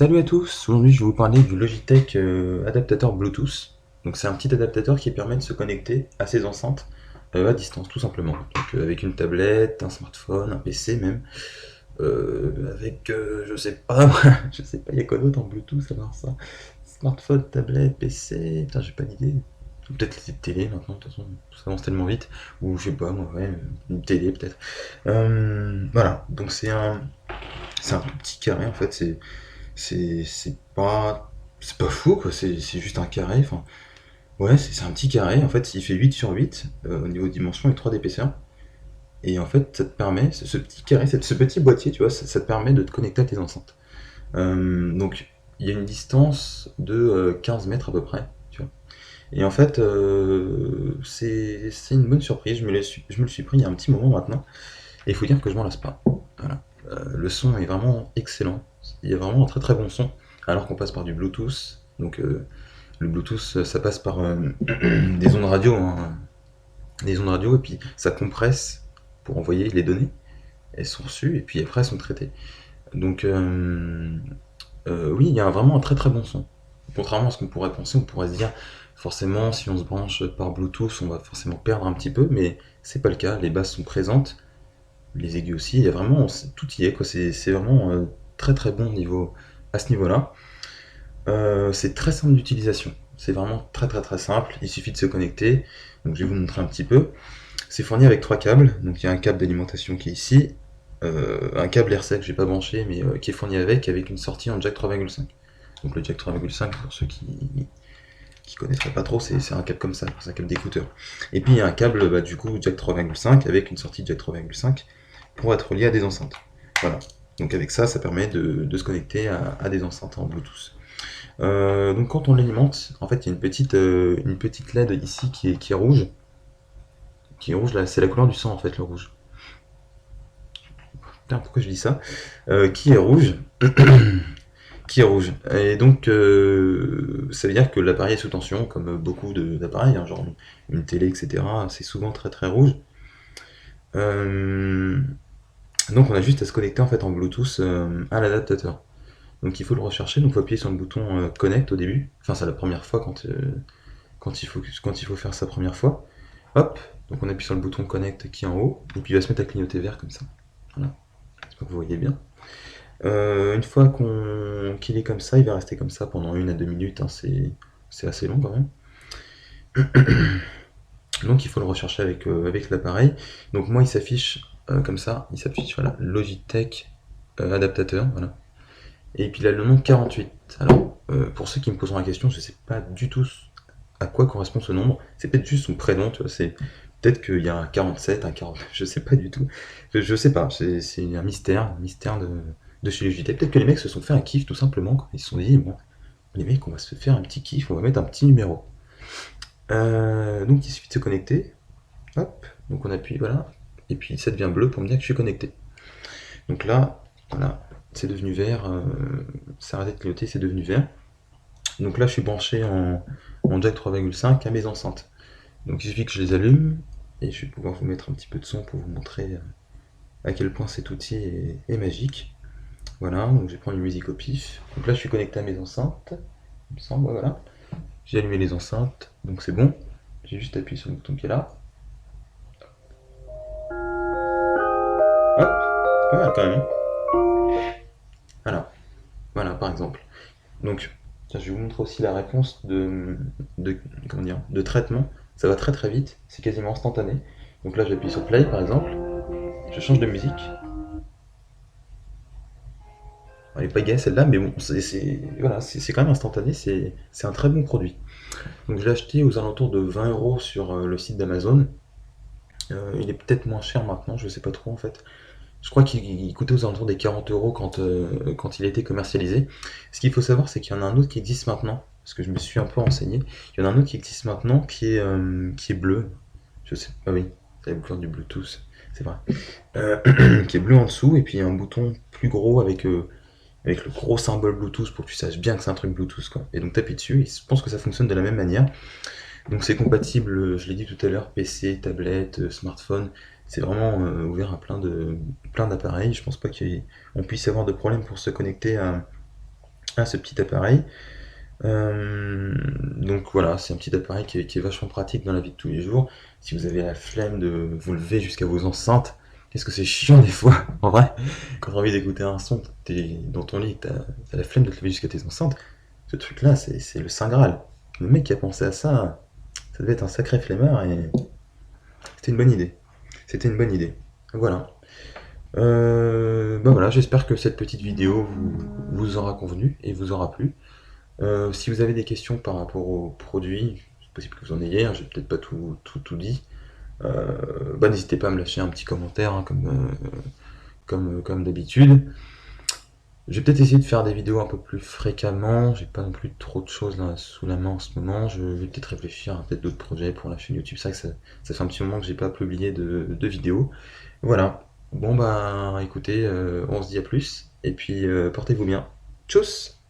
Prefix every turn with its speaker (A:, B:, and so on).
A: Salut à tous, aujourd'hui je vais vous parler du Logitech adaptateur Bluetooth. Donc c'est un petit adaptateur qui permet de se connecter à ces enceintes à distance tout simplement. Donc avec une tablette, un smartphone, un PC même, avec je sais pas, je sais pas, il y a quoi d'autre en Bluetooth alors ça? Smartphone, tablette, PC, putain j'ai pas d'idée. Peut-être les télé maintenant, de toute façon, ça avance tellement vite. Ou je sais pas moi, ouais, une télé peut-être. Voilà, donc c'est un petit carré en fait, c'est pas fou quoi, c'est juste un carré, enfin ouais, c'est un petit carré en fait, il fait 8 sur 8 au niveau dimension et 3 d'épaisseur. Et en fait, ça te permet, ce petit carré, ce petit boîtier, tu vois, ça te permet de te connecter à tes enceintes. Donc il y a une distance de 15 mètres à peu près, tu vois. Et en fait, c'est une bonne surprise, je me le suis pris il y a un petit moment maintenant, et il faut dire que je m'en lasse pas. Voilà. Le son est vraiment excellent, il y a vraiment un très très bon son, alors qu'on passe par du Bluetooth. Donc le Bluetooth, ça passe par des ondes radio, hein, des ondes radio, et puis ça compresse pour envoyer les données. Elles sont reçues, et puis après elles sont traitées. Donc oui, il y a vraiment un très très bon son. Contrairement à ce qu'on pourrait penser, on pourrait se dire forcément si on se branche par Bluetooth, on va forcément perdre un petit peu, mais c'est pas le cas. Les basses sont présentes, les aigus aussi. Il y a vraiment tout y est quoi. C'est vraiment très très bon niveau à ce niveau-là. C'est très simple d'utilisation. C'est vraiment très très très simple. Il suffit de se connecter. Donc je vais vous montrer un petit peu. C'est fourni avec trois câbles. Donc il y a un câble d'alimentation qui est ici, un câble RC que j'ai pas branché mais qui est fourni avec une sortie en jack 3,5. Donc le jack 3,5 pour ceux qui connaîtraient pas trop, c'est un câble comme ça, c'est un câble d'écouteur. Et puis il y a un câble du coup jack 3,5 avec une sortie jack 3,5 pour être lié à des enceintes. Voilà. Donc avec ça, ça permet de se connecter à des enceintes en Bluetooth. Donc quand on l'alimente, en fait, il y a une petite LED ici qui est rouge. Qui est rouge là, c'est la couleur du sang en fait, le rouge. Putain, pourquoi je dis ça? Qui est rouge. Qui est rouge. Et donc, ça veut dire que l'appareil est sous tension, comme beaucoup d'appareils, hein, genre une télé, etc. C'est souvent très très rouge. Euh, donc on a juste à se connecter en fait en Bluetooth à l'adaptateur. Donc il faut le rechercher, donc il faut appuyer sur le bouton Connect au début. Enfin, c'est la première fois quand il faut faire sa première fois. Hop, donc on appuie sur le bouton Connect qui est en haut, et puis il va se mettre à clignoter vert comme ça. Voilà, j'espère que vous voyez bien. Une fois qu'il est comme ça, il va rester comme ça pendant 1 à 2 minutes, hein, c'est assez long quand même. Donc il faut le rechercher avec l'appareil. Donc moi il s'affiche comme ça, il s'affiche voilà, Logitech adaptateur, voilà. Et puis il a le nom 48. Alors pour ceux qui me poseront la question, je sais pas du tout à quoi correspond ce nombre. C'est peut-être juste son prénom, tu vois, c'est peut-être qu'il y a un 47, un 40, je sais pas du tout. Je sais pas, c'est un mystère de chez Logitech. Peut-être que les mecs se sont fait un kiff tout simplement, quoi. Ils se sont dit, bon, les mecs, on va se faire un petit kiff, on va mettre un petit numéro. Donc il suffit de se connecter, hop, donc on appuie, voilà, et puis ça devient bleu pour me dire que je suis connecté. Donc là, voilà, c'est devenu vert, ça a arrêté de clignoter, c'est devenu vert. Donc là, je suis branché en jack 3,5 à mes enceintes. Donc il suffit que je les allume, et je vais pouvoir vous mettre un petit peu de son pour vous montrer à quel point cet outil est magique. Voilà, donc je vais prendre une musique au pif. Donc là, je suis connecté à mes enceintes, il me semble, ouais, voilà. J'ai allumé les enceintes, donc c'est bon. J'ai juste appuyé sur le bouton qui est là. Hop, c'est pas mal quand même, hein. Voilà, voilà par exemple. Donc, tiens, je vais vous montrer aussi la réponse comment dire, de traitement. Ça va très très vite, c'est quasiment instantané. Donc là, j'appuie sur play par exemple, je change de musique. Elle est pas gaie celle-là, mais bon, voilà, c'est quand même instantané, c'est un très bon produit. Donc je l'ai acheté aux alentours de 20 € sur le site d'Amazon. Il est peut-être moins cher maintenant, je sais pas trop en fait. Je crois qu'il coûtait aux alentours des 40 € quand il a été commercialisé. Ce qu'il faut savoir, c'est qu'il y en a un autre qui existe maintenant, parce que je me suis un peu renseigné. Il y en a un autre qui existe maintenant qui est bleu. Je sais pas, oui, c'est la couleur du Bluetooth, c'est vrai. Qui est bleu en dessous, et puis il y a un bouton plus gros avec le gros symbole Bluetooth pour que tu saches bien que c'est un truc Bluetooth, quoi. Et donc t'appuies dessus, et je pense que ça fonctionne de la même manière. Donc c'est compatible, je l'ai dit tout à l'heure, PC, tablette, smartphone. C'est vraiment ouvert à plein d'appareils. Je pense pas qu'on puisse avoir de problème pour se connecter à ce petit appareil. Donc voilà, c'est un petit appareil qui est vachement pratique dans la vie de tous les jours. Si vous avez la flemme de vous lever jusqu'à vos enceintes, qu'est-ce que c'est chiant des fois, en vrai. Quand t'as envie d'écouter un son, t'es dans ton lit, t'as la flemme de te lever jusqu'à tes enceintes. Ce truc-là, c'est le Saint Graal. Le mec qui a pensé à ça, ça devait être un sacré flemmard et c'était une bonne idée. C'était une bonne idée. Voilà. Bah voilà, j'espère que cette petite vidéo vous aura convenu et vous aura plu. Si vous avez des questions par rapport aux produits, c'est possible que vous en ayez, hein, j'ai peut-être pas tout dit. Bah n'hésitez pas à me lâcher un petit commentaire, hein, comme d'habitude. Je vais peut-être essayer de faire des vidéos un peu plus fréquemment, j'ai pas non plus trop de choses là sous la main en ce moment, je vais peut-être réfléchir à peut-être d'autres projets pour la chaîne YouTube, c'est vrai que ça fait un petit moment que j'ai pas publié de vidéos. Voilà, bon bah écoutez, on se dit à plus, et puis portez-vous bien. Tchuss!